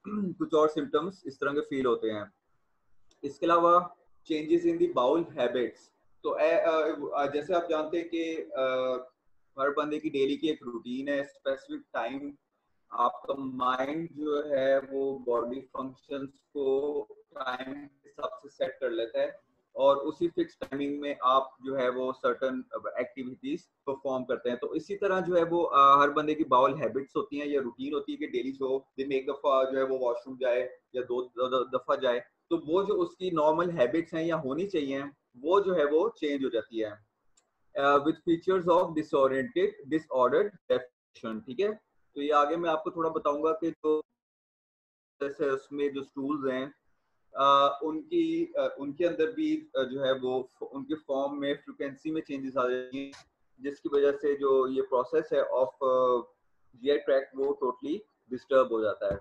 कुछ और सिम्टम्स इस तरह के फील होते हैं। इसके अलावा changes in the bowel habits, तो जैसे आप जानते हैं कि हर बंदे की डेली की एक रूटीन है, स्पेसिफिक टाइम आपका माइंड जो है वो बॉडी फंक्शंस को टाइम के हिसाब से सेट कर लेता है और उसी फिक्स टाइमिंग में आप जो है वो सर्टन एक्टिविटीज परफॉर्म करते हैं। तो इसी तरह जो है वो हर बंदे की बाउल हैबिट्स होती हैं या रूटीन होती है कि डेली जो दिन में एक दफा जो है वो वॉशरूम जाए या दो दफा जाए, तो वो जो उसकी नॉर्मल हैबिट्स हैं या होनी चाहिए वो जो है वो चेंज हो जाती है with features of disordered definition. ठीक है, तो ये आगे मैं आपको थोड़ा बताऊंगा कि जो जैसे उसमें जो स्टूल्स हैं उनके अंदर भी जो है वो उनके फॉर्म में फ्रीक्वेंसी में चेंजेस आ जाती हैं, जिसकी वजह से जो ये प्रोसेस है ऑफ जीआई ट्रैक्ट वो टोटली डिस्टर्ब हो जाता है।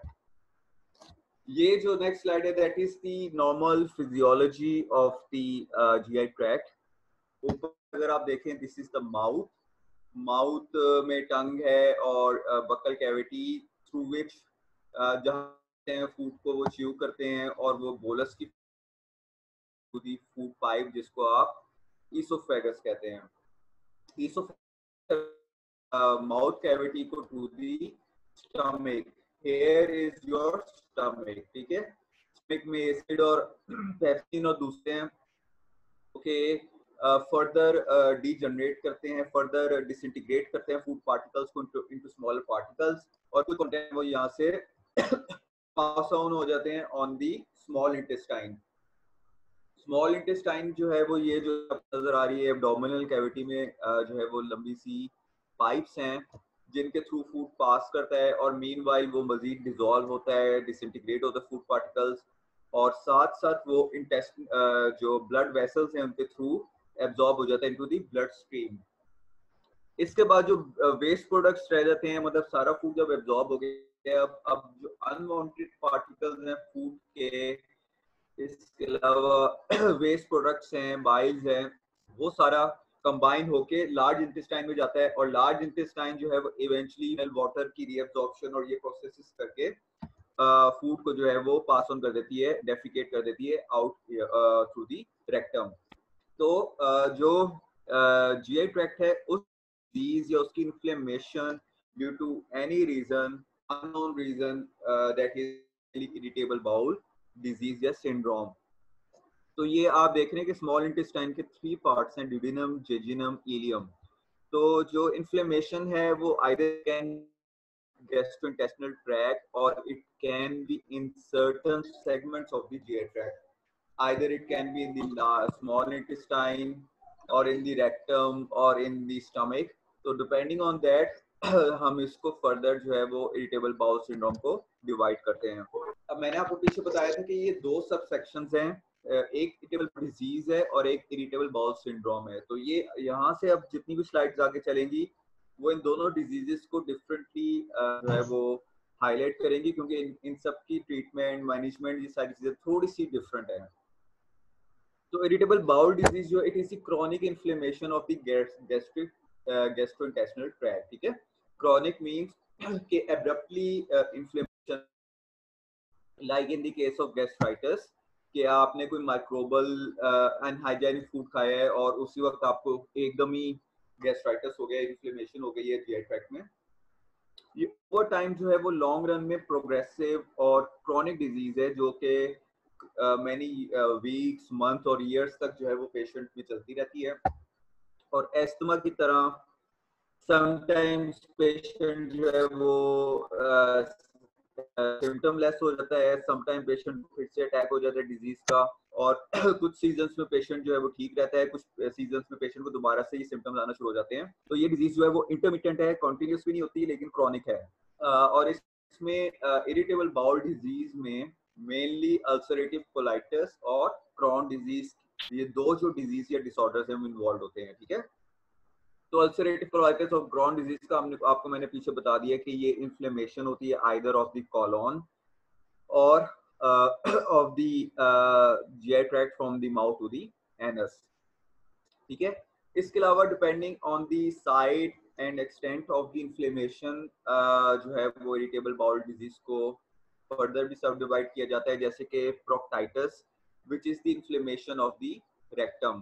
ये जो नेक्स्ट स्लाइड है that is the normal physiology of the GI tract. ऊपर अगर आप देखें this is the mouth, mouth में टंग है और बकल कैविटी थ्रू विच जहाँ फूड को वो च्यू करते हैं और वो बोलस की फूड पाइप जिसको आप ईसोफेगस कहते हैं। ईसोफेगस माउथ कैविटी को to the stomach, here is your stomach. ठीक है, स्टमक में एसिड और पेप्सिन और दूसरे हैं ओके फर्दर डीजनरेट करते हैं, फर्दर डिसइंटीग्रेट करते हैं फूड पार्टिकल्स को इनटू स्मॉलर पार्टिकल्स और कुछ कंटेंट वो यहाँ से पास ऑन हो जाते हैं on the small intestine. Small intestine जो है वो ये जो नजर आ रही है एब्डोमिनल कैविटी में जो है वो लंबी सी पाइप्स हैं जिनके थ्रू फूड पास करता है और मीनवाइल वो मजीद डिसॉल्व होता है, डिसइंटीग्रेट होता है फूड पार्टिकल्स और साथ साथ वो इंटेस्टाइन जो ब्लड वेसल्स हैं उनके थ्रू एब्जॉर्ब हो जाता है इनटू द ब्लड स्ट्रीम। इसके बाद जो वेस्ट प्रोडक्ट्स रह जाते हैं, मतलब सारा फूड जब एब्जॉर्ब हो गया अब जो अनवांटेड पार्टिकल्स हैं फूड के, इसके अलावा वेस्ट प्रोडक्ट्स हैं, बाइल्स हैं, वो सारा कंबाइन होके लार्ज इंटेस्टाइन में जाता है और लार्ज इंटेस्टाइन जो है वो इवेंचुअली वाटर की रीअब्जॉर्प्शन और ये प्रोसेसेस करके फूड को जो है वो पास ऑन कर देती है, डेफिकेट कर देती है आउट थ्रू दी रेक्टम। तो जो जीआई ट्रैक्ट है उस डिजीज या उसकी inflammation due to any reason, unknown reason, that is irritable bowel disease या सिंड्रोम। तो ये आप देख रहे हैं कि स्मॉल इंटेस्टाइन के 3 पार्ट्स हैं, ड्यूडेनम, जेजिनम, इलियम। तो जो इन्फ्लेमेशन है वो either can gastrointestinal tract or it can be in certain segments of the GI tract. Either it can be in the small intestine or in the rectum or in the stomach. So depending on that हम इसको further जो है वो irritable bowel syndrome को divide करते हैं। अब मैंने आपको पीछे बताया था कि ये 2 सब सेक्शंस हैं, एक इरिटेबल डिजीज है और एक इरिटेबल बाउल सिंड्रोम है। तो ये यहाँ से अब जितनी भी स्लाइड्स आगे चलेंगी वो इन दोनों डिजीजेस को डिफरेंटली जो है वो हाईलाइट करेंगी क्योंकि इन सब की ट्रीटमेंट मैनेजमेंट ये सारी चीजें थोड़ी सी डिफरेंट है। तो इरिटेबल बाउल डिजीज जो it is chronic inflammation of the gastric gastrointestinal tract. ठीक है, क्रॉनिक मींस कि abruptly inflammation like in the case of gastritis कि आपने कोई माइक्रोबल अनहाइजेनिक फूड खाया है और उसी वक्त आपको एकदम ही गैस्ट्राइटिस हो गया, इन्फ्लेमेशन हो गई है जीआई ट्रैक्ट में। ये ओवर टाइम जो है वो लॉन्ग रन में प्रोग्रेसिव और क्रॉनिक डिजीज है जो कि मैनी वीक्स, मंथ और ईयर्स तक जो है वो पेशेंट में चलती रहती है और एस्थमा की तरह समटाइम्स पेशेंट जो है वो सिम्टम लेस हो जाता है, समटाइम पेशेंट फिर से अटैक हो जाता है डिजीज का और कुछ सीजन्स में पेशेंट जो है वो ठीक रहता है, कुछ सीजन्स में पेशेंट को दोबारा से ये सिम्टम्स आना शुरू हो जाते हैं। तो ये डिजीज जो है वो इंटरमिटेंट है, कॉन्टिन्यूस भी नहीं होती लेकिन क्रॉनिक है। और इसमें इरिटेबल बाउल डिजीज में मेनली अल्सरेटिव कोलाइटिस और क्रॉन डिजीज, ये 2 जो डिजीज या डिसऑर्डर्स हैं वो इन्वॉल्व होते हैं। ठीक है, तो अल्सरेटिव कोलाइटिस और क्रॉन डिजीज का आपको मैंने पीछे बता दिया कि ये इन्फ्लेमेशन होती है आइदर ऑफ द कॉलोन और of the GI tract from the mouth to the anus. ठीक है, इसके अलावा depending on the site and extent of the inflammation जो है वो इरिटेबल बाउल डिजीज को फर्दर भी सब डिवाइड किया जाता है, जैसे कि proctitis which is the inflammation of the rectum,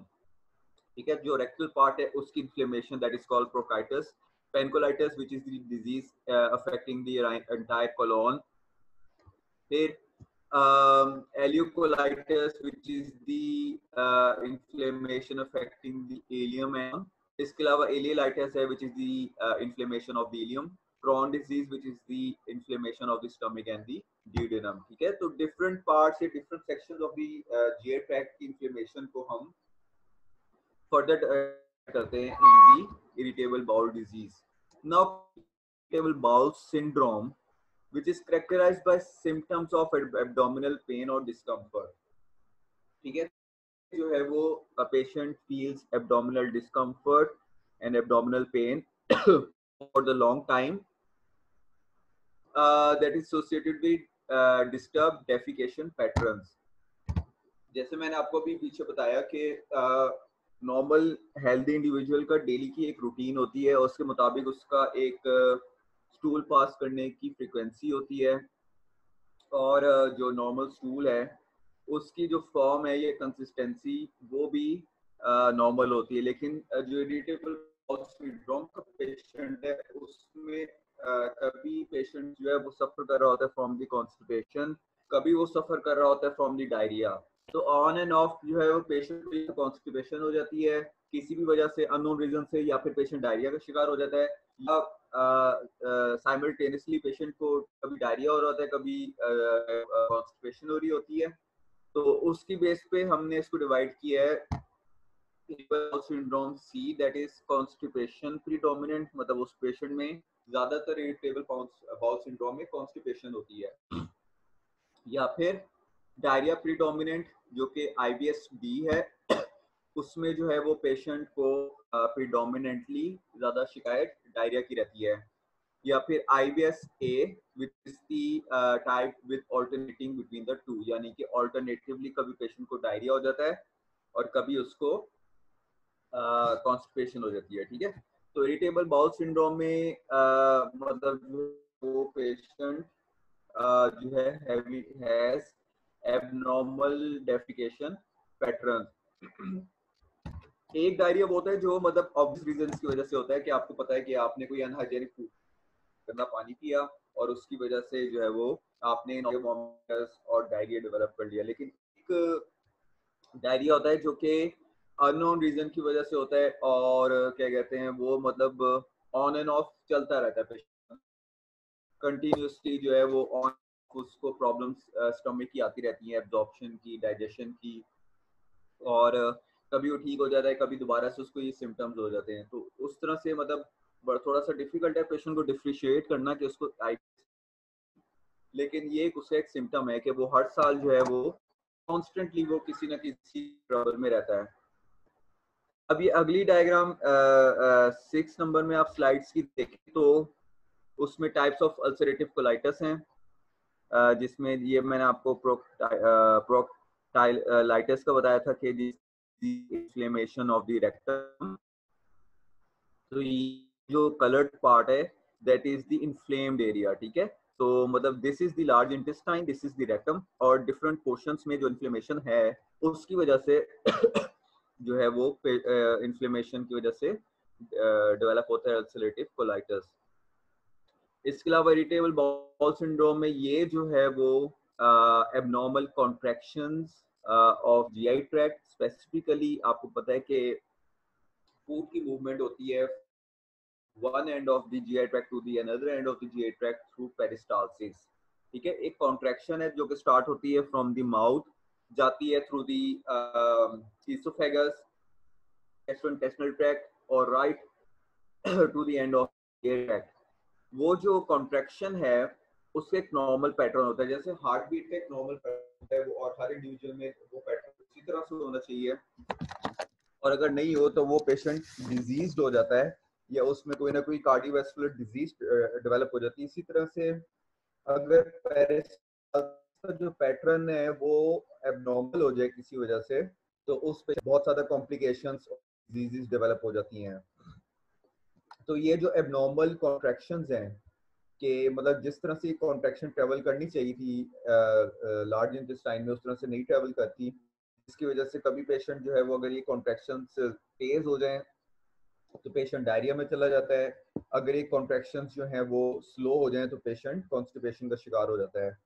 ठीक है, जो रेक्टल पार्ट है उसकी inflammation, that is called proctitis. Pancolitis which is the disease affecting the entire colon. फिर ileocolitis which is the inflammation affecting the ileum. इसके अलावा ileitis है which is the inflammation of the ileum. Crohn disease which is the inflammation of the stomach and the duodenum. ठीक है, तो different parts या different sections of the GI tract की inflammation को हम further करते हैं in the irritable bowel disease. Now irritable bowel syndrome which is characterized by symptoms of abdominal pain or discomfort. ठीक है, जो है वो patient feels abdominal discomfort and abdominal pain for the long time. That is associated with disturbed defecation patterns. जैसे मैंने आपको अभी पीछे बताया कि नॉर्मल हेल्दी इंडिविजुअल का डेली की एक रूटीन होती है और उसके मुताबिक उसका एक स्टूल पास करने की फ्रीक्वेंसी होती है, और जो नॉर्मल स्टूल है उसकी जो फॉर्म है, ये कंसिस्टेंसी, वो भी नॉर्मल होती है. लेकिन जो इरिटेबल बाउल सिंड्रोम का पेशेंट है उसमें कभी पेशेंट जो है वो सफर कर रहा होता है फ्रॉम द कॉन्स्टिपेशन, कभी वो सफर कर रहा होता है फ्रॉम द डायरिया. तो ऑन एंड ऑफ जो है वो पेशेंट को कॉन्स्टिपेशन हो जाती है किसी भी वजह से, अननोन रीजन से, या फिर पेशेंट डायरिया का शिकार हो जाता है, या साइमल्टेनियसली पेशेंट को कभी डायरिया हो रहा होता है, कभी कॉन्स्टिपेशन हो रही होती है. तो उसकी बेस पे हमने इसको डिवाइड किया है syndrome C, that is constipation predominant, मतलब उस पेशेंट में ज्यादातर इरिटेबल बाउल सिंड्रोम में कॉन्स्टिपेशन होती है. या फिर डायरिया प्रीडोमिनेंट जो कि IBS B है, उसमें जो है वो पेशेंट को प्रीडोमिनेंटली ज्यादा शिकायत डायरिया की रहती है. या फिर IBS A which is the type with alternating between the two, यानी कि ऑल्टरनेटिवली कभी पेशेंट को डायरिया हो जाता है और कभी उसको कॉन्स्टिपेशन हो जाती है. ठीक है, तो इरिटेबल बाउल सिंड्रोम में मतलब वो पेशेंट जो है हैज एबनॉर्मल डेफिकेशन पैटर्न. एक डायरिया होता है जो मतलब ऑब्वियस रीजंस की वजह से होता है कि आपको पता है कि आपने कोई अनहाइजीनिक फूड, गंदा पानी पिया और उसकी वजह से जो है वो आपने वॉमिटर्स और डायरिया डेवलप कर लिया. लेकिन एक डायरिया होता है जो कि अननोन रीजन की वजह से होता है और क्या कहते हैं वो मतलब ऑन एंड ऑफ चलता रहता है पेशेंट कंटिन्यूसली, जो है वो ऑन, उसको प्रॉब्लम्स स्टमक की आती रहती हैं, एब्जॉर्प्शन की, डाइजेशन की, और कभी वो ठीक हो जाता है, कभी दोबारा से उसको ये सिम्टम्स हो जाते हैं. तो उस तरह से मतलब थोड़ा सा डिफिकल्ट है पेशेंट को डिफरेंशिएट करना कि उसको, लेकिन ये उसका एक सिम्टम है कि वो हर साल जो है वो कॉन्स्टेंटली वो किसी ना किसी ट्रबल में रहता है. अब ये अगली डायग्राम 6 नंबर में आप स्लाइड्स की देखें तो उसमें टाइप्स ऑफ अल्सरेटिव कोलाइटिस हैं, जिसमें ये मैंने आपको प्रोक्टाइलाइटिस का बताया था कि इन्फ्लेमेशन ऑफ द रेक्टम. तो ये जो कलर्ड पार्ट है that is the inflamed area. ठीक है, तो मतलब this is the large intestine, this is the rectum, और डिफरेंट पोर्शंस में जो इन्फ्लेमेशन है उसकी वजह से जो है वो इन्फ्लेमेशन की वजह से डेवलप होता है अल्सरेटिव कोलाइटिस. इसके अलावा इरिटेबल बाउल सिंड्रोम में ये जो है वो abnormal contractions of GI tract, specifically आपको पता है कि फूड की मूवमेंट होती है one end of the GI tract to the another end of the GI tract through peristalsis. ठीक है, एक कॉन्ट्रैक्शन है जो कि स्टार्ट होती है फ्रॉम द माउथ, जाती है through the esophagus, gastrointestinal tract और right to the end of GI tract. वो जो कॉन्ट्रैक्शन है उसका एक नॉर्मल पैटर्न होता है, जैसे हार्ट बीट का एक नॉर्मल पैटर्न होता है वो, और हर इंडिविजुअल में वो पैटर्न उसी तरह से होना चाहिए, और अगर नहीं हो तो वो पेशेंट डिजीज्ड हो जाता है या उसमें कोई ना कोई कार्डियोवैस्कुलर डिजीज डेवलप हो जाती है. इसी तरह से अगर पेरिस्टाल्सिस का जो पैटर्न है वो एबनॉर्मल हो जाए किसी वजह से, तो उस पे बहुत ज्यादा कॉम्प्लिकेशंस डिजीजेस डेवलप हो जाती हैं. तो ये जो एबनॉर्मल कॉन्ट्रैक्शंस हैं कि मतलब जिस तरह से कॉन्ट्रैक्शन ट्रेवल करनी चाहिए थी लार्ज इंटेस्टाइन में, उस तरह से नहीं ट्रेवल करती, इसकी वजह से कभी पेशेंट जो है वो अगर ये कॉन्ट्रैक्शन तेज हो जाएं तो पेशेंट डायरिया में चला जाता है, अगर ये कॉन्ट्रैक्शंस जो हैं वो स्लो हो जाएं तो पेशेंट कॉन्स्टिपेशन का शिकार हो जाता है।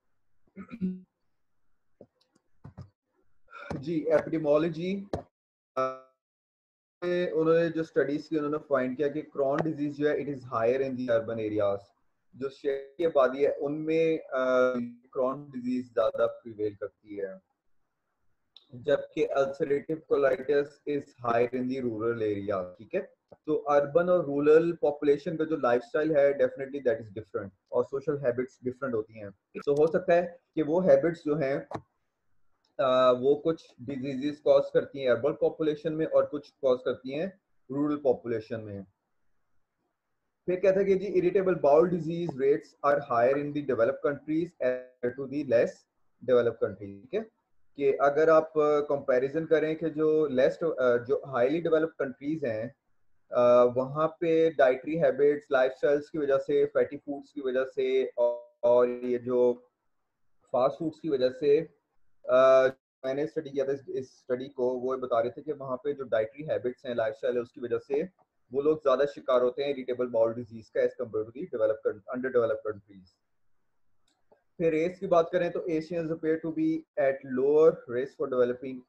जी एपिडेमोलॉजी उन्होंने जो स्टडीज की उन्होंने फाइंड किया कि क्रॉन डिजीज जो है it is higher in the urban areas, जो शहर की आबादी है उनमें क्रॉन डिजीज ज्यादा प्रिवेल करती है, जबकि ulcerative colitis is higher in the rural area. ठीक है, तो अर्बन और रूरल पॉपुलेशन का जो लाइफस्टाइल है डेफिनेटली दैट इज डिफरेंट, और सोशल हैबिट्स डिफरेंट होती हैं। तो हो सकता है कि वो हैबिट्स जो हैं वो कुछ डिजीजेस कॉज करती हैं अर्बन पॉपुलेशन में और कुछ कॉज करती हैं रूरल पॉपुलेशन में। फिर कहता है कि जी irritable bowel disease rates are higher in the developed countries as to the less developed countries. ठीक है, कि अगर आप कंपैरिजन करें कि जो हाईली डेवलप्ड कंट्रीज हैं वहाँ पे डाइटरी हैबिट्स लाइफस्टाइल्स की वजह से, फैटी फूड्स की वजह से और ये जो फास्ट फूड्स की वजह से मैंने स्टडी किया था इस स्टडी को, वो बता रहे थे कि वहाँ पे जो डाइटरी हैबिट्स हैं लाइफस्टाइल है उसकी वजह से वो लोग ज्यादा शिकार होते हैं इरिटेबल बाउल डिजीज का as compare to the developed under developed countries. फिर रेस की बात करें तो Asians appear to be at lower risk for developing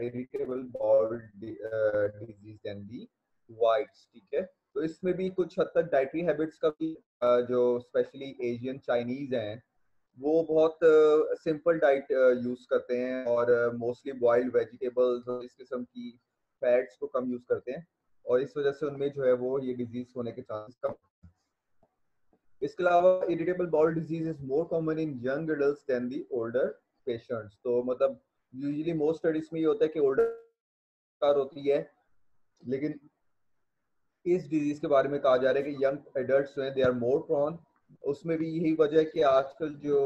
irritable bowel disease than the whites. ठीक है, तो इसमें भी कुछ हद तक डाइटरी हैबिट्स का भी जो स्पेशली एशियन चाइनीज हैं वो बहुत सिंपल डाइट यूज करते हैं और मोस्टली बॉइल्ड वेजिटेबल्स और इस किस्म की फैट्स को कम यूज करते हैं, और इस वजह से उनमें जो है वो ये डिजीज होने के चांसेस कम। इसके अलावा irritable bowel disease is more common in young adults than the older patients. तो मतलब यूजुअली मोस्ट स्टडीज में ये होता है कि ओल्डर होती है, लेकिन इस डिजीज के बारे में कहा जा रहा है कि यंग एडल्ट्स जो हैं दे आर मोर प्रोन। उसमें भी यही वजह है कि आजकल जो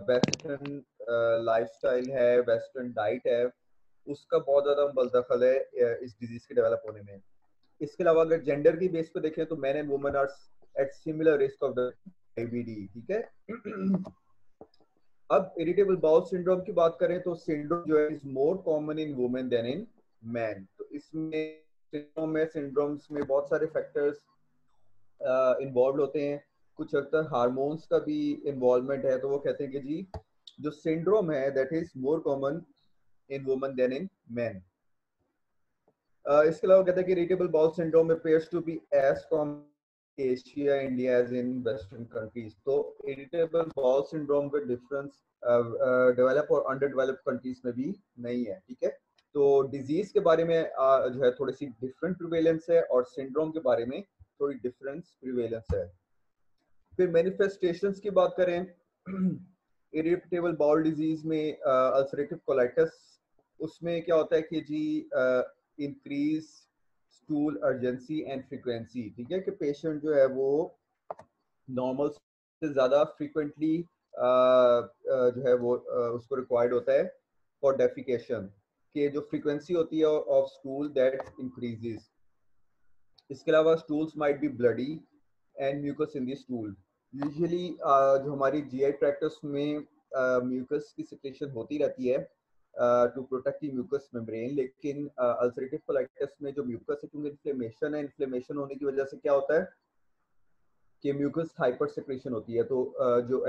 वेस्टर्न लाइफस्टाइल है, वेस्टर्न डाइट है, उसका बहुत ज्यादा मलदखल है इस डिजीज के डेवलप होने में। इसके अलावा अगर जेंडर की बेस पे देखें तो man and women are at similar risk of the IBD. ठीक है, अब इरिटेबल बाउल सिंड्रोम की बात करें तो सिंड्रोम जो है is more common in women than in man. तो इसमें सिंड्रोम्स में बहुत सारे फैक्टर्स इन्वॉल्व होते हैं, कुछ हद तक हार्मोन्स का भी इन्वॉल्वमेंट है। तो वो कहते हैं कि जी जो सिंड्रोम है that is more common in women than in men. इसके अलावा कहते हैं कि irritable bowel syndrome appears to be as common Asia India as in western countries. तो इरिटेबल बाउल सिंड्रोम का डिफरेंस डेवलप और अंडर डेवलप्ड कंट्रीज में भी नहीं है। ठीक है, तो डिजीज के बारे में जो है थोड़ी सी डिफरेंट प्रिवेलेंस है और सिंड्रोम के बारे में थोड़ी डिफरेंस प्रिवेलेंस है। फिर मैनिफेस्टेशंस की बात करें इरिटेबल बाउल डिजीज में अल्सरेटिव कोलाइटिस, उसमें क्या होता है कि जी increase stool urgency and frequency. ठीक है, कि पेशेंट जो है वो नॉर्मल से ज़्यादा फ्रीक्वेंटली जो है वो उसको रिक्वायर्ड होता है फॉर डेफिकेशन, कि जो फ्रीक्वेंसी होती है ऑफ स्टूल दैट इंक्रीजेस। इसके अलावा stools might be bloody and mucus in the stool. Usually जो हमारी जीआई ट्रैक्टस में म्यूकस की सिक्रेशन होती रहती है to protect the mucus membrane, लेकिन अल्सरेटिव कोलाइटिस में जो म्यूकस है क्योंकि इन्फ्लेमेशन है, इन्फ्लेमेशन होने की वजह से क्या होता है कि म्यूकस हाइपर सिक्रेशन होती है। तो जो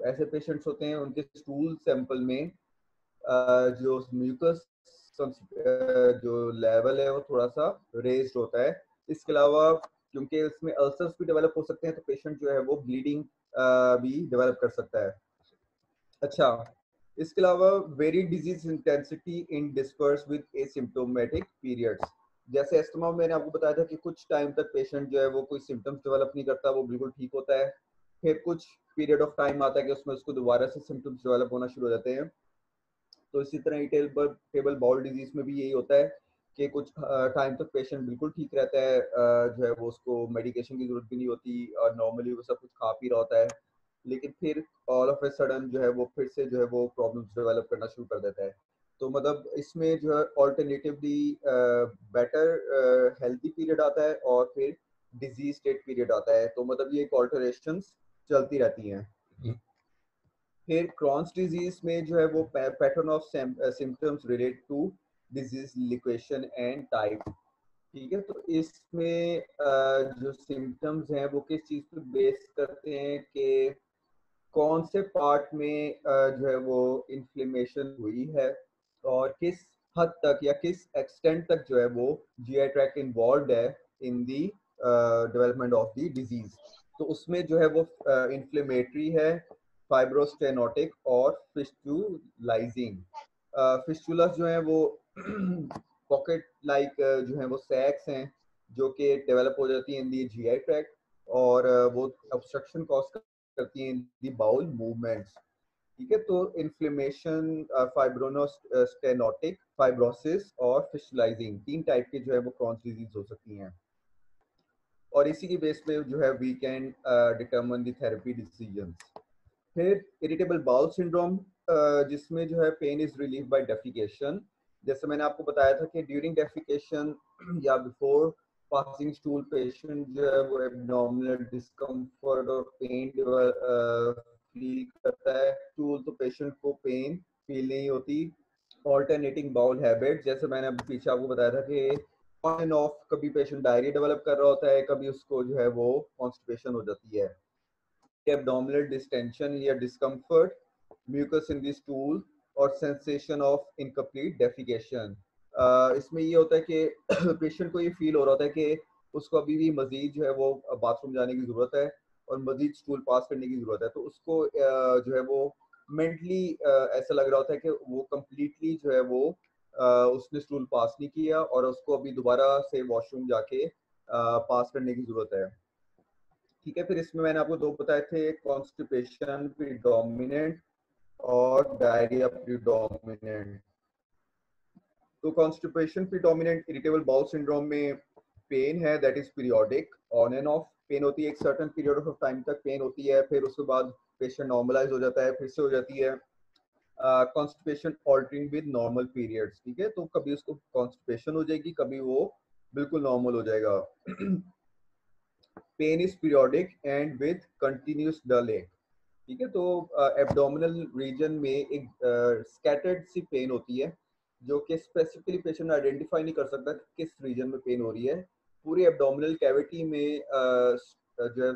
ऐसे पेशेंट्स होते हैं उनके स्टूल सैंपल में जो म्यूकस जो लेवल है वो थोड़ा सा रेज्ड होता है। इसके अलावा क्योंकि इसमें अल्सर्स भी डेवलप हो सकते हैं तो पेशेंट जो है वो ब्लीडिंग भी डेवलप कर सकता है। अच्छा, इसके अलावा very disease intensity in disperse with asymptomatic periods. जैसे एस्थमा में मैंने आपको बताया था कि कुछ टाइम तक पेशेंट जो है वो कोई सिम्टम्स डेवलप नहीं करता, वो बिल्कुल ठीक होता है। फिर कुछ पीरियड ऑफ टाइम आता है कि उसमें उसको दोबारा से सिम्टम्स डेवलप होना शुरू हो जाते हैं। तो इसी तरह इरिटेबल बाउल डिजीज में भी यही होता है कि कुछ टाइम तक पेशेंट बिल्कुल ठीक रहता है, जो है वो उसको मेडिकेशन की जरूरत भी नहीं होती और नॉर्मली वो सब कुछ खा पी रहा होता है, लेकिन फिर ऑल ऑफ ए सडन जो है वो फिर से जो है वो प्रॉब्लम्स डेवलप करना शुरू कर देता है। तो मतलब इसमें जो है ऑल्टरनेटिवली बेटर हेल्थी पीरियड आता है और फिर डिजीज स्टेट पीरियड आता है, तो मतलब ये एक ऑल्टरेशंस चलती रहती हैं। फिर क्रॉन्स डिजीज में जो है वो pattern of symptoms relate to disease location and type. ठीक है, तो इसमें जो सिम्टम्स हैं वो किस चीज़ पे बेस करते हैं कि कौन से पार्ट में जो है वो इन्फ्लेमेशन हुई है और किस हद तक या किस एक्सटेंट तक जो है वो जीआई ट्रैक्ट इन्वॉल्व है इन दी डेवलपमेंट ऑफ द डिजीज। तो उसमें जो है वो इन्फ्लेमेटरी है, फाइब्रोस्टेनोटिक और फिस्टुलाइजिंग। फिस्टुला जो है वो पॉकेट लाइक जो है वो सैक्स हैं जो कि डेवलप हो जाती है इन दी जीआई ट्रैक्ट, और वो ऑब्स्ट्रक्शन कॉज करती हैं इन दी बाउल मूवमेंट्स। ठीक है, तो इन्फ्लेमेशन, फाइब्रोनोस्टेनोटिक, फाइब्रोसिस और फिस्टुलाइजिंग, तीन टाइप के जो है वो क्रॉन्स डिजीज हो सकती हैं, और इसी की बेस पे जो है we can determine the therapy decisions. फिर इरिटेबल बाउल सिंड्रोम, जिसमें जो है pain is relieve by defecation. जैसे मैंने आपको बताया था कि ड्यूरिंग डेफिकेशन या बिफोर पासिंग स्टूल पेशेंट जो है वो एब्डोमिनल डिस्कम्फर्ट और पेन फील करता है। स्टूल तो पेशेंट को पेन फील नहीं होती। ऑल्टरनेटिंग बाउल हैबिट, जैसे मैंने अभी पीछे आपको बताया था कि ऑन एंड ऑफ कभी पेशेंट डायरिया डेवलप कर रहा होता है, कभी उसको जो है वो कॉन्स्टिपेशन हो जाती है। abdominal distension या discomfort, mucus in the stool और sensation of incomplete defecation। इसमें ये होता है कि पेशेंट को ये फील हो रहा होता है कि उसको अभी भी मजीद जो है वो बाथरूम जाने की ज़रूरत है और मजीद स्टूल पास करने की ज़रूरत है, तो उसको जो है वो मेंटली ऐसा लग रहा होता है कि वो कम्प्लीटली जो है वो उसने स्टूल पास नहीं किया और उसको अभी दोबारा से वॉशरूम जाके पास करने की ज़रूरत है। ठीक है, फिर इसमें मैंने आपको दो बताए थे, कॉन्स्टिपेशन प्रीडोमिनेंट और डायरिया प्रीडोमिनेंट। तो constipation predominant irritable bowel syndrome में पेन है that is periodic, on and off pain होती है, एक सर्टेन पीरियड ऑफ टाइम तक पेन होती है, फिर उसके बाद पेशेंट नॉर्मलाइज हो जाता है, फिर से हो जाती है। Constipation altering with normal periods. ठीक है, तो कभी उसको कॉन्स्टिपेशन हो जाएगी, कभी वो बिल्कुल नॉर्मल हो जाएगा। Pain is periodic and with continuous dull ache. ठीक है, तो एब्डोमिनल रीजन में एक स्कैटर्ड सी पेन होती है जो कि स्पेसिफिकली पेशेंट आइडेंटिफाई नहीं कर सकता कि किस रीजन में पेन हो रही है। पूरी एब्डोमिनल कैविटी में जो है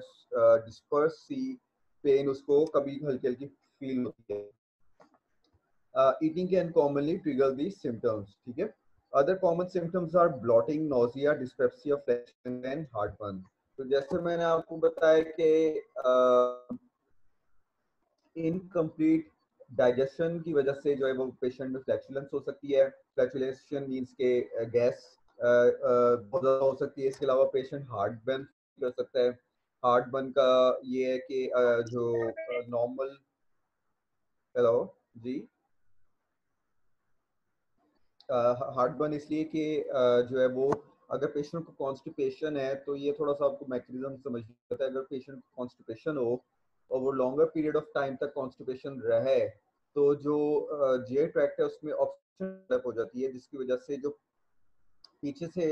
डिस्पर्स सी पेन उसको कभी हल्की हल्की फील होती है। Eating can commonly trigger the symptoms. ठीक है, other common symptoms are bloating, nausea, dyspepsia, flushing and heartburn. तो जैसे मैंने आपको बताया कि इनकम्प्लीट डाइजेशन की वजह से जो है वो पेशेंट में फ्लैचुलेंस हो सकती है। फ्लैचुलेशन मीन्स के गैस बहुत ज़्यादा हो सकती है। इसके अलावा पेशेंट हार्ट बर्न कर सकता है। हार्ट बर्न का ये है कि जो नॉर्मल, हेलो जी, हार्ट बर्न इसलिए कि जो है वो अगर पेशेंट को कॉन्स्टिपेशन है तो ये थोड़ा सा आपको मैकेनिज्म समझना होता है। अगर पेशेंट को कॉन्स्टिपेशन हो और वो लॉन्गर पीरियड ऑफ टाइम तक कॉन्स्टिपेशन रहे तो जो जीआई ट्रैक्ट है उसमें ऑब्स्ट्रक्शन डेवलप हो जाती है, जिसकी वजह से जो पीछे से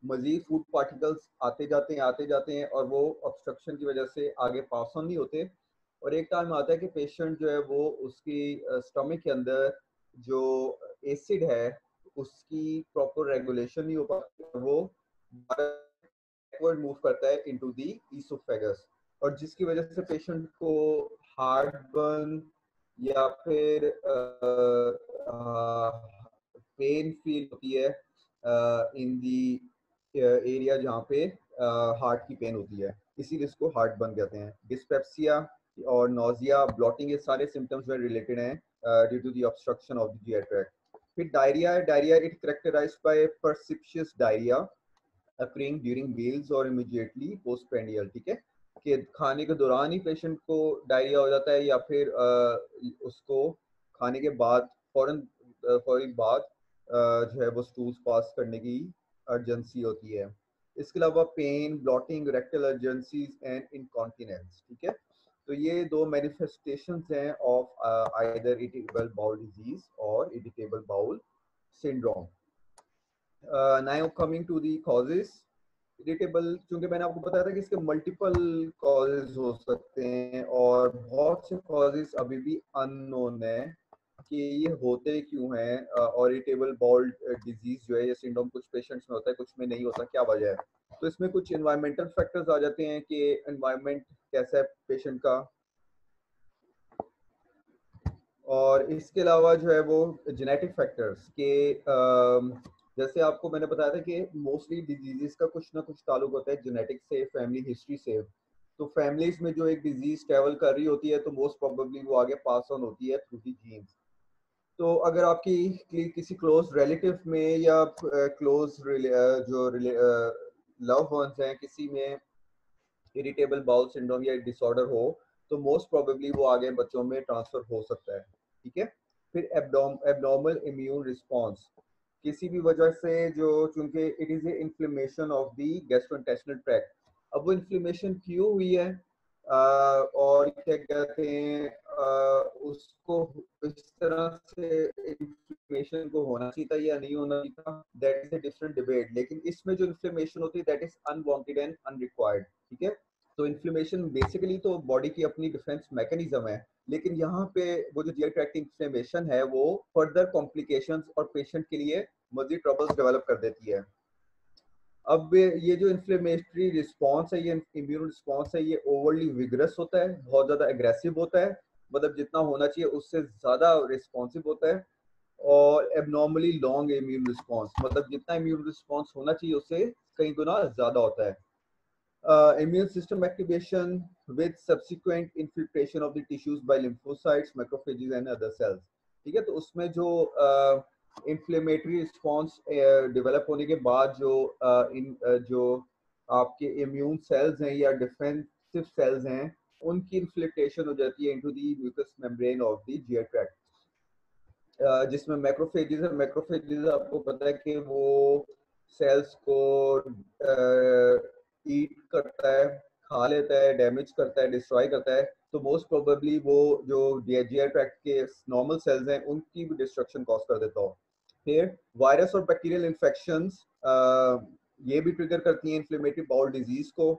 मजीद फूड पार्टिकल्स आते जाते हैं और वो ऑब्स्ट्रक्शन की वजह से आगे पास ऑन नहीं होते। और एक टाइम आता है कि पेशेंट जो है वो उसकी स्टमक के अंदर जो एसिड है उसकी प्रॉपर रेगुलेशन नहीं हो पाती, वो बैकवर्ड मूव करता है इनटू द ईसोफेगस, और जिसकी वजह से पेशेंट को हार्ट बर्न या फिर पेन फील होती है इन दी एरिया जहाँ पे हार्ट की पेन होती है, इसीलिए इसको हार्ट बर्न कहते हैं। डिस्पेप्सिया और नोजिया, ब्लॉटिंग, ये सारे सिम्टम्स में रिलेटेड हैं due to the obstruction of the GI tract. फिर डायरिया है। Diarrhoea it characterized by precipitous diarrhoea occurring during meals और इमीडिएटली पोस्टप्रांडियल। ठीक है, कि खाने के दौरान ही पेशेंट को डायरिया हो जाता है या फिर उसको खाने के बाद फौरन बाद जो है वो स्टूल्स पास करने की अर्जेंसी होती है। इसके अलावा pain, bloating, rectal urgencies and incontinence. ठीक है, तो ये दो मैनिफेस्टेशंस हैं of either irritable bowel disease और irritable bowel syndrome. Now coming to the causes. Irritable, क्योंकि मैंने आपको बताया था कि इसके मल्टीपल कॉजेज हो सकते हैं और बहुत से कॉजेज अभी भी अननोन है कि ये होते क्यों हैं। और इरिटेबल बाउल डिजीज जो है ये सिंड्रोम कुछ पेशेंट्स में होता है, कुछ में नहीं होता, क्या वजह है? तो इसमें कुछ एनवायरमेंटल फैक्टर्स आ जाते हैं कि एनवायरमेंट कैसा है पेशेंट का, और इसके अलावा जो है वो जेनेटिक फैक्टर्स के जैसे आपको मैंने बताया था कि मोस्टली डिजीजेस का कुछ ना कुछ ताल्लुक होता है जेनेटिक से, फैमिली हिस्ट्री से। तो फैमिलीज में जो एक डिजीज ट्रेवल कर रही होती है तो मोस्ट प्रोबेबली वो आगे पास ऑन होती है थ्रू दी जीन्स। तो अगर आपकी किसी क्लोज रिलेटिव में या क्लोज जो लव वंस हैं किसी में इरिटेबल बाउल सिंड्रोम या डिसऑर्डर हो तो मोस्ट प्रोबेबली वो आगे बच्चों में ट्रांसफर हो सकता है। ठीक है। फिर एबनॉर्मल इम्यून रिस्पॉन्स, किसी भी वजह से जो, चूंकि it is a inflammation of the gastrointestinal tract. अब वो इन्फ्लेमेशन क्यों हुई है और क्या कहते हैं उसको इस तरह से इन्फ्लेमेशन को होना चाहिए था या नहीं होना चाहिए था, that is a different debate. लेकिन इसमें जो इन्फ्लेमेशन होती है that is unwanted and unrequired. ठीक है। तो इन्फ्लेमेशन बेसिकली तो बॉडी की अपनी डिफेंस मैकेनिज्म है, लेकिन यहाँ पे वो जो जीआई ट्रैक्ट इन्फ्लेमेशन है वो फर्दर कॉम्प्लिकेशंस और पेशेंट के लिए मजीद ट्रबल्स डेवलप कर देती है। अब ये जो इन्फ्लेमेटरी रिस्पॉन्स है, ये इम्यून रिस्पॉन्स है, ये ओवरली विगरस होता है, बहुत ज्यादा एग्रेसिव होता है, मतलब जितना होना चाहिए उससे ज्यादा रिस्पॉन्सिव होता है। और एबनॉर्मली लॉन्ग इम्यून रिस्पॉन्स, मतलब जितना इम्यून रिस्पॉन्स होना चाहिए उससे कई गुना ज्यादा होता है। Immune system activation with subsequent infiltration of the tissues by lymphocytes, macrophages and other cells। ठीक है। तो उसमें जो इंफ्लेमेटरी रिस्पॉन्स डेवलप होने के बाद जो जो आपके इम्यून सेल्स हैं या डिफेंसिव सेल्स हैं उनकी इन्फ्लिक्टेशन हो जाती है into the mucus membrane of the GI tract, जिसमें मैक्रोफेजेस है। मैक्रोफेजेस आपको पता है कि वो सेल्स को ईट करता है, खा लेता है, डैमेज करता है, डिस्ट्रॉय करता है। तो मोस्ट प्रोबेबली वो जो जीआई ट्रैक्ट के नॉर्मल सेल्स हैं उनकी भी डिस्ट्रक्शन कॉज कर देता हो। फिर वायरस और बैक्टीरियल इन्फेक्शंस ये भी ट्रिगर करती हैं इन्फ्लेमेटरी बाउल डिजीज को।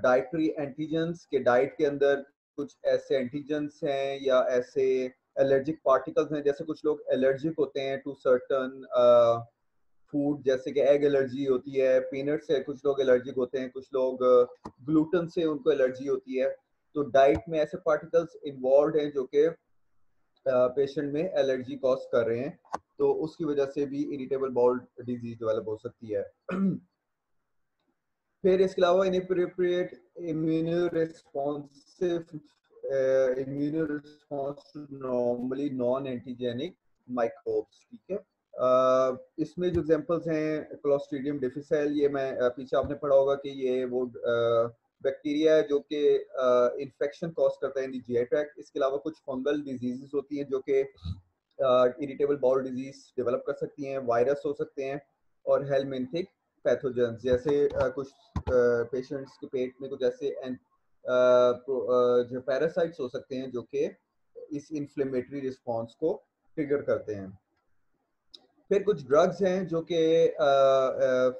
डाइटरी एंटीजेंस के डाइट के अंदर कुछ ऐसे एंटीजेंस हैं या ऐसे एलर्जिक पार्टिकल्स हैं, जैसे कुछ लोग एलर्जिक होते हैं टू सर्टन फूड, जैसे कि एग एलर्जी होती है, पीनट से कुछ लोग एलर्जिक होते हैं, कुछ लोग ग्लूटेन से उनको एलर्जी होती है। तो डाइट में ऐसे पार्टिकल्स इन्वॉल्व हैं जो कि पेशेंट में एलर्जी कॉज कर रहे हैं, तो उसकी वजह से भी इरिटेबल बाउल डिजीज डेवलप हो सकती है। फिर इसके अलावा inappropriate immuno responsive immuno response to normally non antigenic microbes. ठीक है। इसमें जो एग्जांपल्स हैं क्लोस्ट्रीडियम डिफिसाइल, ये मैं पीछे आपने पढ़ा होगा कि ये वो बैक्टीरिया है जो कि इन्फेक्शन कॉज करता है इन द जीआई ट्रैक्ट। इसके अलावा कुछ फंगल डिजीजेस होती हैं जो कि इरिटेबल बाउल डिजीज डेवलप कर सकती हैं, वायरस हो सकते हैं और हेलमिंथिक पैथोजेंस, जैसे कुछ पेशेंट्स के पेट में कुछ ऐसे जो पैरासाइट्स हो सकते हैं जो कि इस इन्फ्लेमेटरी रिस्पॉन्स को ट्रिगर करते हैं। फिर कुछ ड्रग्स हैं जो कि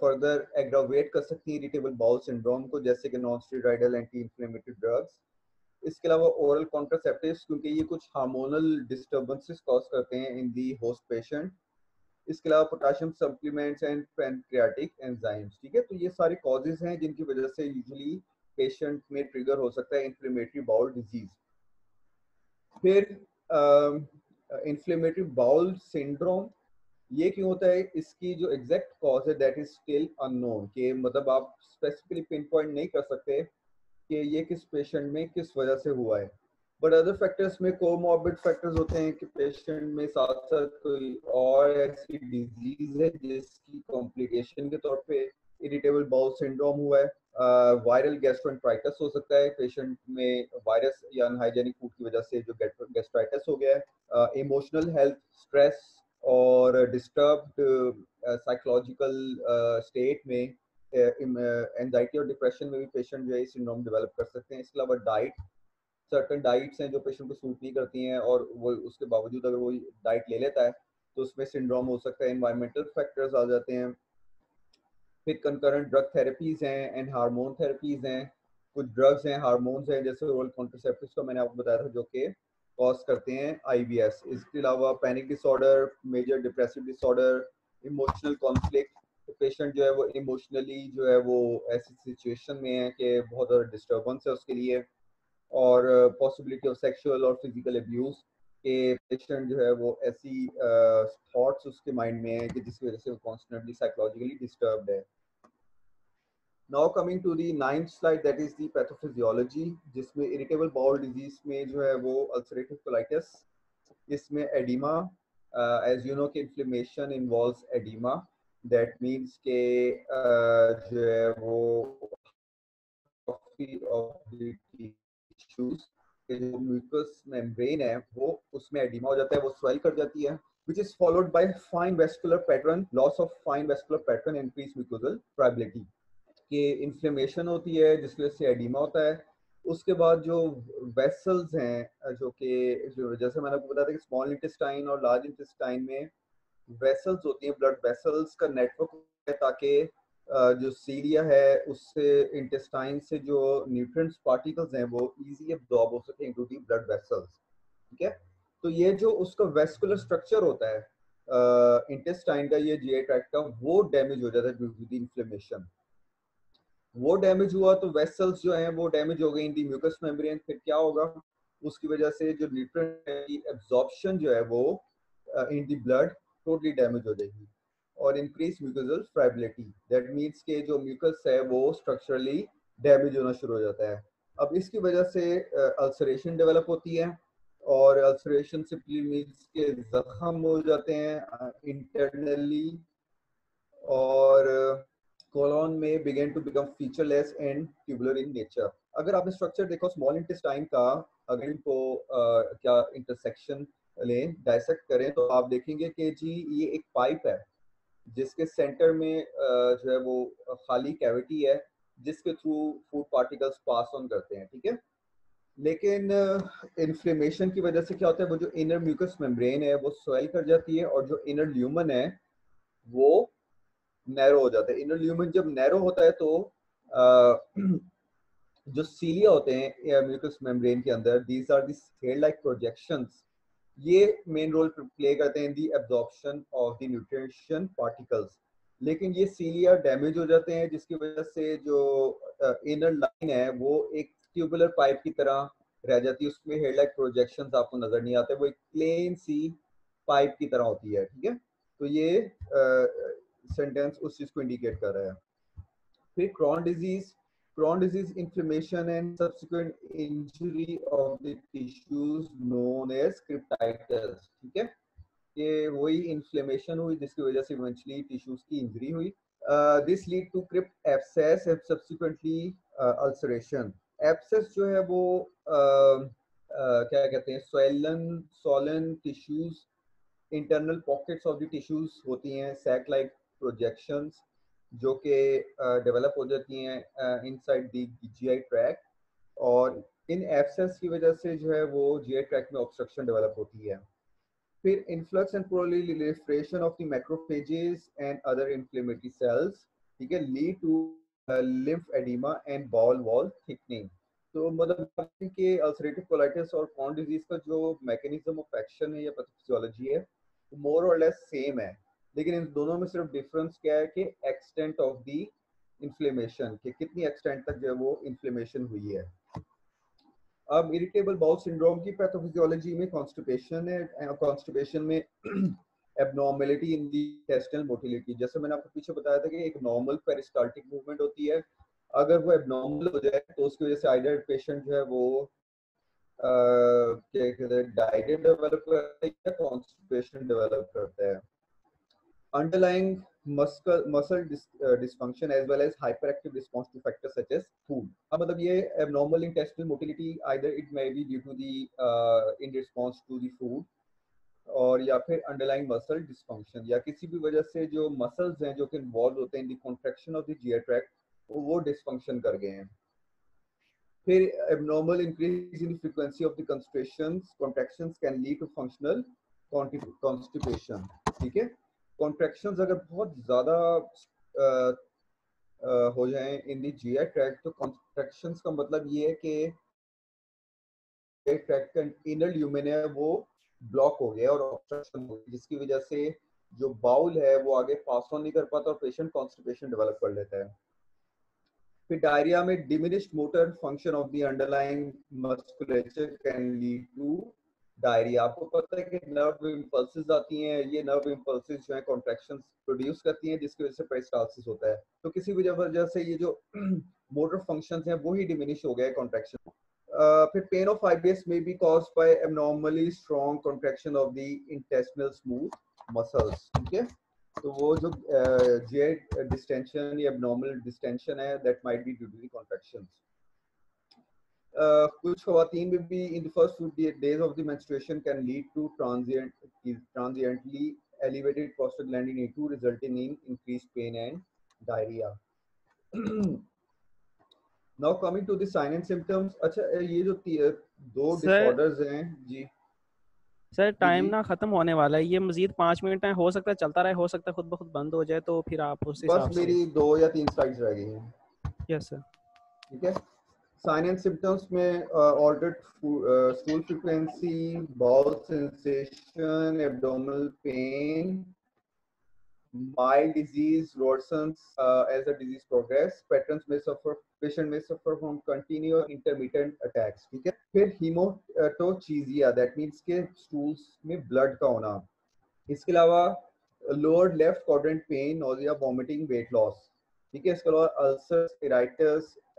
फर्दर एग्रावेट कर सकती हैं इरिटेबल बाउल सिंड्रोम को, जैसे कि non steroidal anti inflammatory drugs. इसके अलावा ओरल कॉन्ट्रासेप्टिव्स, क्योंकि ये कुछ हार्मोनल डिस्टर्बेंसेस कॉज करते हैं इन दी होस्ट पेशेंट। इसके अलावा potassium supplements and pancreatic enzymes. ठीक है। तो ये सारे कॉजेज हैं जिनकी वजह से यूजुअली पेशेंट में ट्रिगर हो सकता है इन्फ्लेमेटरी बाउल डिजीज। फिर इन्फ्लेमेटरी बाउल सिंड्रोम ये क्यों होता है, इसकी जो एग्जैक्ट कॉज है दैट इज स्टिल अननोन, कि मतलब आप स्पेसिफिकली पिन पॉइंट नहीं कर सकते कि ये किस पेशेंट में किस वजह से हुआ है। बट अदर फैक्टर्स में कोमॉर्बिड फैक्टर्स होते हैं कि पेशेंट में साथ साथ कोई और ऐसी डिजीज है जिसकी कॉम्प्लिकेशन के तौर पे इरिटेबल बाउल सिंड्रोम हुआ है। वायरल गैस्ट्रोएंटेराइटिस हो सकता है, पेशेंट में वायरस या अनहाइजेनिक फूड की वजह से जो गैस्ट्राइटिस हो गया है। इमोशनल हेल्थ स्ट्रेस और डिस्टर्ब्ड साइकोलॉजिकल स्टेट में एंजाइटी और डिप्रेशन में भी पेशेंट जो है सिंड्रोम डेवलप कर सकते हैं। इसके अलावा डाइट, सर्टन डाइट्स हैं जो पेशेंट को सूट नहीं करती हैं और वो उसके बावजूद अगर वो डाइट ले लेता है तो उसमें सिंड्रोम हो सकता है। एनवायरमेंटल फैक्टर्स आ जाते हैं फिर कंकरेंट ड्रग थेरेपीज हैं एंड हार्मोन थेरेपीज हैं, कुछ ड्रग्स हैं, हार्मोन्स हैं, जैसे ओरल कॉन्ट्रासेप्टिव्स का मैंने आपको बताया था जो कि कॉज करते हैं आईबीएस। इसके अलावा panic disorder, major depressive disorder, emotional conflict, तो पेशेंट जो है वो इमोशनली जो है वो ऐसी सिचुएशन में है कि बहुत ज़्यादा डिस्टर्बेंस है उसके लिए, और पॉसिबिलिटी ऑफ सेक्सुअल और फिजिकल अब्यूज के पेशेंट जो है वो ऐसी थॉट्स उसके माइंड में है कि जिसकी वजह से वो कॉन्स्टेंटली साइकोलॉजिकली डिस्टर्ब्ड है। Now coming to the 9th slide, that is the pathophysiology, जिसमें इरिटेबल बाउल डिजीज में जो है वो अल्सरेटिव कोलाइटिस, इसमें एडिमा, एज यू नो कि inflammation involves oedema, that means के जो है वो ऑफ द टिश्यूज के जो म्यूकस मेम्ब्रेन है वो उसमें एडिमा हो जाता है, वो स्वेल कर जाती है, which is followed by fine vascular pattern, loss of fine vascular pattern, increased mucosal friability, कि इन्फ्लेमेशन होती है जिसकी वजह से एडिमा होता है। उसके बाद जो वेसल्स हैं जो कि जैसे मैंने आपको बताया था कि स्मॉल इंटेस्टाइन और लार्ज इंटेस्टाइन में वेसल्स होती हैं, ब्लड वेसल्स का नेटवर्क है, ताकि जो सीलिया है उससे इंटेस्टाइन से जो न्यूट्रिएंट्स पार्टिकल्स हैं वो इजीली अब्सॉर्ब हो सके इनटू दी ब्लड वेसल्स। ठीक है, तो ये जो उसका वेस्कुलर स्ट्रक्चर होता है इंटेस्टाइन का, ये जीआई ट्रैक्ट का, वो डैमेज हो जाता है ड्यू टू द इन्फ्लेमेशन। वो डैमेज हुआ तो वेसल्स जो हैं वो डैमेज हो गई इन दी म्यूकस मेम्ब्रेन, फिर क्या होगा, उसकी वजह से जो न्यूट्रिएंट की एब्जॉर्प्शन जो है वो इन दी ब्लड टोटली डैमेज हो जाएगी, और increase mucosal friability, that means के जो म्यूकस है वो स्ट्रक्चरली डैमेज होना शुरू हो जाता है। अब इसकी वजह से अल्सरेशन डेवलप होती है, और अल्सरेशन सिंपली मीन्स के जख्म हो जाते हैं इंटरनली, और कोलोन में begin to become featureless and tubular in nature. अगर आपने स्ट्रक्चर देखो स्मॉल इंटेस्टाइन का, अगर इनको क्या इंटरसेक्शन लें, डायसेक्ट करें, तो आप देखेंगे कि जी ये एक पाइप है जिसके सेंटर में जो है वो खाली कैविटी है जिसके through food particles pass on करते हैं। ठीक है, लेकिन इन्फ्लेमेशन की वजह से क्या होता है, वो जो इनर म्यूकस मेम्ब्रेन है वो स्वेल कर जाती है, और जो इनर ल्यूमन है वो नैरो हो जाता है। इनर ल्यूमन जब नैरो होता है तो जो सीलिया होते हैं म्यूकस मेम्ब्रेन के अंदर, these are the hair like projections, ये मेन रोल प्ले करते हैं in the absorption of the nutrition particles. लेकिन ये सीलिया डैमेज हो जाते हैं जिसकी वजह से जो इनर लाइन है वो एक ट्यूबुलर पाइप की तरह रह जाती है, उसमें हेयर लाइक प्रोजेक्शंस आपको नजर नहीं आते, वो एक प्लेन सी पाइप की तरह होती है। ठीक है, तो ये सेंटेंस उस चीज को इंडिकेट कर रहा है। फिर Crohn disease inflammation and subsequent injury of the tissues known as cryptitis. ठीक है, ये वही इन्फ्लेमेशन हुई जिसकी वजह से इवेंचुअली टिश्यूज की इंजरी हुई। This lead to crypt abscess and subsequently ulceration. Abscess जो है वो क्या कहते हैं, swollen tissues, internal pockets of the tissues होती हैं, सैक लाइक प्रोजेक्शंस जो कि डेवलप हो जाती हैं इनसाइड द जीआई ट्रैक्ट, और इन एब्सेस की वजह से जो है वो जीआई ट्रैक्ट में ऑब्स्ट्रक्शन डेवलप होती है। फिर influx and proliferation of the macrophages and other inflammatory cells, ठीक है, lead to lymph oedema and bowel wall thickening. तो मतलब कि अल्सरेटिव कोलाइटिस और क्रॉन डिजीज का जो मैकेनिज्म ऑफ एक्शन है या पैथोफिजियोलॉजी है मोर और लेस सेम है, लेकिन इन दोनों में सिर्फ डिफरेंस क्या है कि एक्सटेंट ऑफ द इन्फ्लेमेशन, कि कितनी एक्सटेंट तक जो है वो इन्फ्लेमेशन हुई है। अब इरिटेबल बाउल सिंड्रोम की पैथोफिजियोलॉजी में कॉन्स्टिपेशन है, कॉन्स्टिपेशन में एबनॉर्मेलिटी इन दी इंटेस्टाइनल मोटिलिटी, जैसे मैंने आपको पीछे बताया था कि एक नॉर्मल पेरिस्टाल्टिक मूवमेंट होती है, अगर वो एबनॉर्मल हो जाए तो उसकी वजह से आइडर पेशेंट जो है वो क्या कहते हैं डायरिया डेवलप करता है या कॉन्स्टिपेशन डेवलप करता है। Underlying muscle dysfunction as well as hyperactive response to factors such as food. अब मतलब ये abnormal intestinal motility either it may be due to the in response to the food, और या फिर अंडरलाइंग मसल डिस्फंक्शन, या किसी भी वजह से जो मसल्स हैं जो कि इन्वॉल्व होते हैं in the contraction of the GI tract वो डिस्फंक्शन कर गए हैं। फिर abnormal increase in frequency of the contractions can lead to functional constipation. ठीक है, कॉन्ट्रैक्शंस अगर बहुत ज़्यादा हो जाए इन दी जीआई ट्रैक्ट, तो कॉन्ट्रैक्शंस का मतलब ये है कि ट्रैक्ट का इनर ल्यूमेन है वो ब्लॉक हो गया और ऑब्स्ट्रक्शन हो गई, जिसकी वजह से जो बाउल है वो आगे पास ऑन नहीं कर पाता और पेशेंट कॉन्स्टिपेशन डेवलप कर लेता है। फिर डायरिया में diminished motor function of the underlying musculature can lead to diarrhoea. आपको पता है कि नर्व इम्पल्सेस आती हैं, ये नर्व इम्पल्सेस जो है कॉन्ट्रैक्शंस प्रोड्यूस करती हैं, जिसकी वजह से पेरिस्टाल्सिस होता है। तो किसी भी वजह से ये जो मोटर फंक्शंस हैं वो ही डिमिनिश हो गए कॉन्ट्रैक्शन। फिर पेन ऑफ आईबीएस में be caused by abnormally strong contraction of the intestinal smooth muscles. ठीक है, तो वो जो जीआई डिस्टेंशन या एब्नॉर्मल डिस्टेंशन है that might be due to the contractions. कुछ खवातीन में भी in the first few days of the menstruation can lead to transiently elevated prostaglandin A2 resulting in increased pain and diarrhea. Now coming to the sign and symptoms. अच्छा, ये जो दो sir disorders हैं जी sir जी time जी, ना ख़त्म होने वाला है, ये मजीद 5 मिनट है, हो सकता है चलता रहे, हो सकता है खुद ब खुद बंद हो जाए, तो फिर आप उस बस हिसाब से। मेरी 2 या 3 स्लाइड्स रह गई हैं। Yes sir. ठीक है, साइन एंड सिम्टम्स में altered stool frequency, bowel sensation, abdominal pain, mild disease worsens as the disease progress. Patient may suffer from continuous or intermittent attacks. ठीक है, फिर hematocchia, that means के stools में blood का होना। इसके अलावा lower left quadrant pain, nausea, vomiting, weight loss। ठीक है, इसके अलावा अल्सर्स,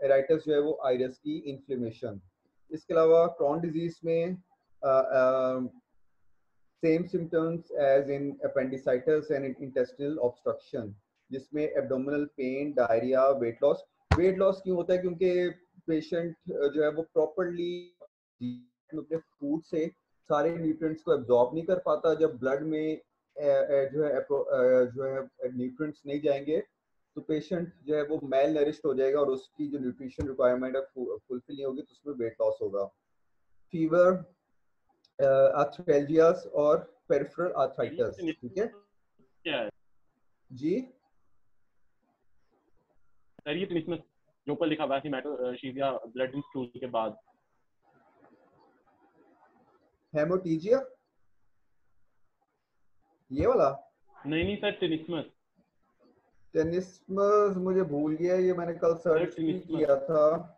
इराइटस जो है वो आइरस की इन्फ्लेमेशन। इसके अलावा क्रॉन डिजीज में same symptoms as in appendicitis and intestinal obstruction, जिसमें abdominal pain, diarrhea, weight loss। weight loss क्यों होता है? क्योंकि पेशेंट जो है वो प्रॉपरली अपने फूड से सारे न्यूट्रिएंट्स को एब्जॉर्ब नहीं कर पाता। जब ब्लड में जो है न्यूट्रिएंट्स नहीं जाएंगे तो पेशेंट जो है वो मेल नरिश्ड हो जाएगा और उसकी जो न्यूट्रिशन रिक्वायरमेंट है फुलफिल नहीं होगी, तो उसमें वेट लॉस होगा। फीवर, आर्थ्रेल्जियास और पेरिफेरल आर्थराइटिस। ठीक है क्या है जी, सर? ये तो इसमें जो ऊपर लिखा हुआ है हेमाटोचीजिया ब्लड इन स्टूल के बाद। हेमोटीजिया ये वाला। नहीं सर, टिनिस्मस। टेनिस्मस मुझे भूल गया, ये मैंने कल सर्च भी टिनिस्मस। किया था।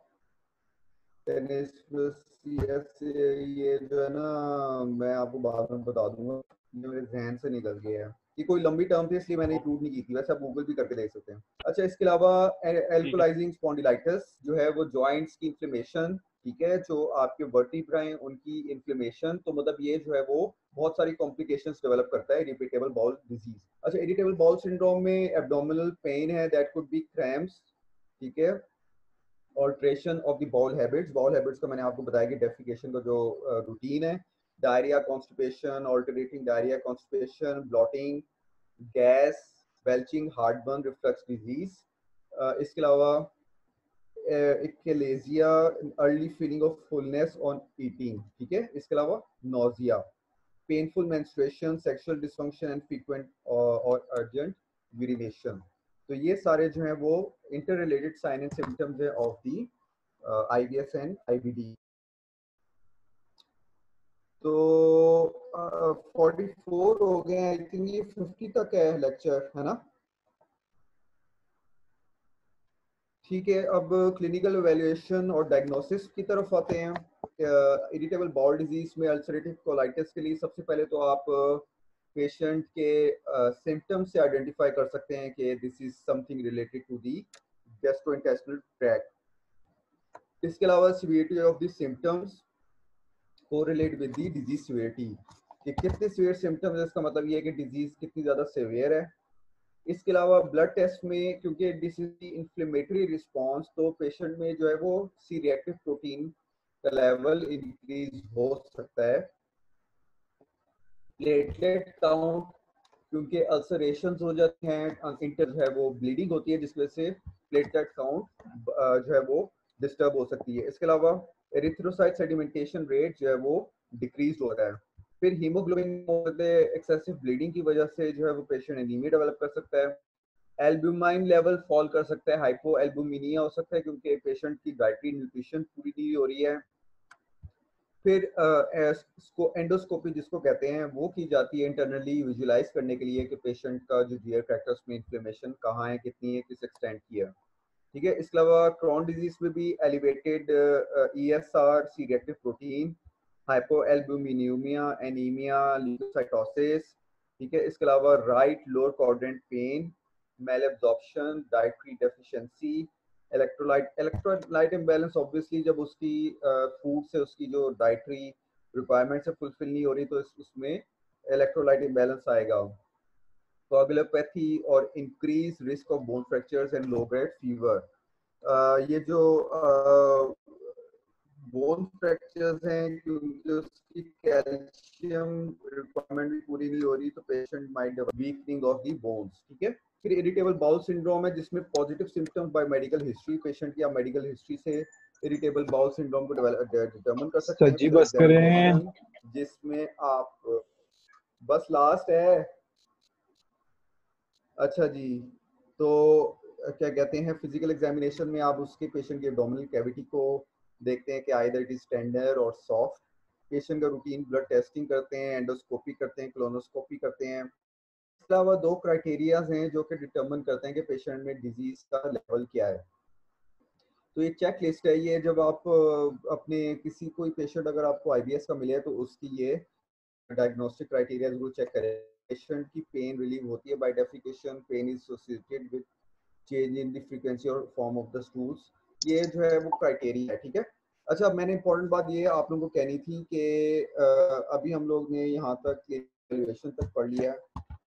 टेनिस्मस ये जो है ना, मैं आपको बाद में बता दूंगा, ये मेरे जहन से निकल गया है। ये कोई लंबी टर्म थी इसलिए मैंने इंक्लूड नहीं की थी, वैसे आप गूगल भी करके देख सकते हैं। अच्छा, इसके अलावा एल्कोलाइजिंग स्पॉन्डिलाइटिस जो है वो जॉइंट्स की इन्फ्लेमेशन। ठीक है, जो आपके वर्टिब्रा हैं उनकी इन्फ्लेमेशन, तो मतलब ये जो है वो बहुत सारी कॉम्प्लिकेशंस डेवलप करता है, इरिटेबल बाउल डिजीज। अच्छा, इरिटेबल बाउल सिंड्रोम में एब्डोमिनल पेन है, दैट कुड बी क्रैम्प्स। ठीक है, alteration of the bowel habits. Bowel habits का मैंने आपको बताया कि डेफिकेशन का जो रूटीन है। Diarrhoea, constipation, alternating diarrhoea, constipation, bloating, gas, belching, heartburn, reflux disease. इसके अलावा इक्लेजिया, early feeling of fullness on eating. ठीक है, इसके अलावा nausea, painful menstruation, sexual dysfunction and frequent और अर्जेंट यूरिनेशन। तो ये सारे जो हैं वो inter related sign and symptoms है of the IBS and IBD. तो 44 हो गए, आई थिंक ये 50 तक है लेक्चर, है ना? ठीक है, अब क्लिनिकल एवेल्युएशन और डायग्नोसिस की तरफ आते हैं। इरिटेबल बाउल डिजीज में अल्सरेटिव कोलाइटिस के लिए सबसे पहले तो आप पेशेंट के सिम्टम्स से आइडेंटिफाई कर सकते हैं कि this is something related to the gastrointestinal tract. इसके अलावा severity of the symptoms correlate with the disease severity, कि कितने सीवियर सिम्टम्स है, इसका मतलब ये है कि डिजीज कितनी ज़्यादा सीवियर है। इसके अलावा ब्लड टेस्ट में, क्योंकि this is the inflammatory response, तो पेशेंट में जो है वो सी रिएक्टिव प्रोटीन का लेवल इंक्रीज हो सकता है। प्लेटलेट काउंट, क्योंकि अल्सरेशंस हो जाते हैं, इंटर है वो ब्लीडिंग होती है, जिसकी वजह से प्लेटलेट काउंट जो है वो डिस्टर्ब हो सकती है। इसके अलावा एरिथ्रोसाइट सेडिमेंटेशन रेट जो है वो डिक्रीज हो रहा है। फिर हीमोग्लोबिन एक्सेसिव ब्लीडिंग की वजह से जो है वो पेशेंट एनीमिया डेवलप कर सकता है। एल्ब्यूमाइन लेवल फॉल कर सकता है, हाइपो एल्ब्यूमिनिया हो सकता है क्योंकि पेशेंट की डाइटरी न्यूट्रिशन पूरी नहीं हो रही है। फिर एंडोस्कोपी जिसको कहते हैं वो की जाती है इंटरनली विजुलाइज करने के लिए कि पेशेंट का जो जीआर ट्रैक्ट में इन्फ्लेमेशन कहाँ है, कितनी है, किस एक्सटेंट की है। ठीक है, इसके अलावा क्रॉन डिजीज में भी elevated ESR, C reactive protein, hypoalbuminaemia, anaemia, leucocytosis. ठीक है, इसके अलावा right lower quadrant pain, malabsorption, dietary deficiency, electrolyte imbalance. Obviously जब उसकी फूड से उसकी जो डाइटरी रिक्वायरमेंट से फुलफिल नहीं हो रही तो उसमें इलेक्ट्रोलाइट इम्बैलेंस आएगा। कोagulopathy और increase risk of bone fractures and low grade fever. ये जो बोन फ्रैक्चर्स हैं क्योंकि उसकी कैल्शियम रिक्वायरमेंट भी पूरी नहीं हो रही तो patient might develop weakening of the bones. ठीक है, फिर इरिटेबल बाउल सिंड्रोम है जिसमें positive symptoms by medical history, patient की आप मेडिकल हिस्ट्री से इरिटेबल बाउल सिंड्रोम को डिटरमिन कर सकते हैं। सर जी बस करें, जिसमें आप बस लास्ट है। अच्छा जी, तो क्या कहते हैं फिजिकल एग्जामिनेशन में आप उसके पेशेंट की एब्डोमिनल कैविटी को देखते हैं कि आइदर इट इज टेंडर और सॉफ्ट। पेशेंट का रूटीन ब्लड टेस्टिंग करते हैं, एंडोस्कोपी करते हैं, कोलोनोस्कोपी करते हैं। इसके अलावा 2 क्राइटेरियाज हैं जो कि डिटरमिन करते हैं कि पेशेंट में डिजीज का लेवल क्या है। तो ये चेक लिस्ट है, ये जब आप अपने किसी कोई पेशेंट अगर आपको IBS का मिले तो उसकी ये डायग्नोस्टिक क्राइटेरिया जरूर चेक करें। पेशेंट की पेन रिलीव होती है by defecation, pain is associated with change in the frequency और फॉर्म ऑफ द स्टूल्स। ये जो है वो क्राइटेरिया है। ठीक है, अच्छा मैंने इंपॉर्टेंट बात ये आप लोगों को कहनी थी कि अभी हम लोग ने यहाँ तक इवैल्यूएशन तक पढ़ लिया,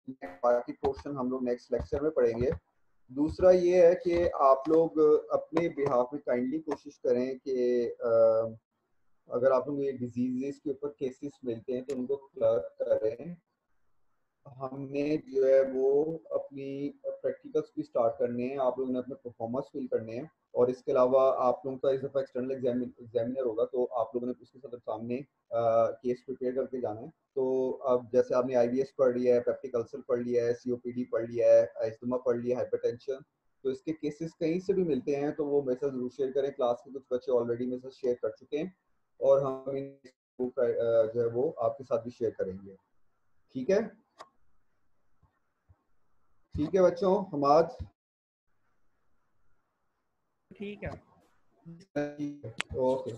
बाकी पोर्शन हम लोग नेक्स्ट लेक्चर में पढ़ेंगे। दूसरा ये है कि आप लोग अपने बिहाफ में काइंडली कोशिश करें कि अगर आप लोग ये डिजीजेस के ऊपर केसेस मिलते हैं तो उनको क्लर्क करें। हमने जो है वो अपनी प्रैक्टिकल्स भी स्टार्ट करने हैं, आप लोगों ने अपने परफॉर्मेंस फिल करने हैं और इसके अलावा आप लोगों का इस दफ़ा एक्सटर्नल एग्जामिनर होगा तो आप लोगों ने उसके साथ सामने केस प्रिपेयर करके जाना है। तो अब जैसे आपने IBS पढ़ लिया है, पेप्टिक अल्सर पढ़ लिया है, COPD पढ़ लिया है, अस्थमा पढ़ लिया है, हाइपरटेंशन, तो इसके केसेस कहीं से भी मिलते हैं तो वो मेरे साथ जरूर शेयर करें। क्लास के कुछ बच्चे ऑलरेडी मेरे साथ शेयर कर चुके हैं और हम जो है वो आपके साथ भी शेयर करेंगे। ठीक है, ठीक है बच्चों, हमाद ठीक है। ओके।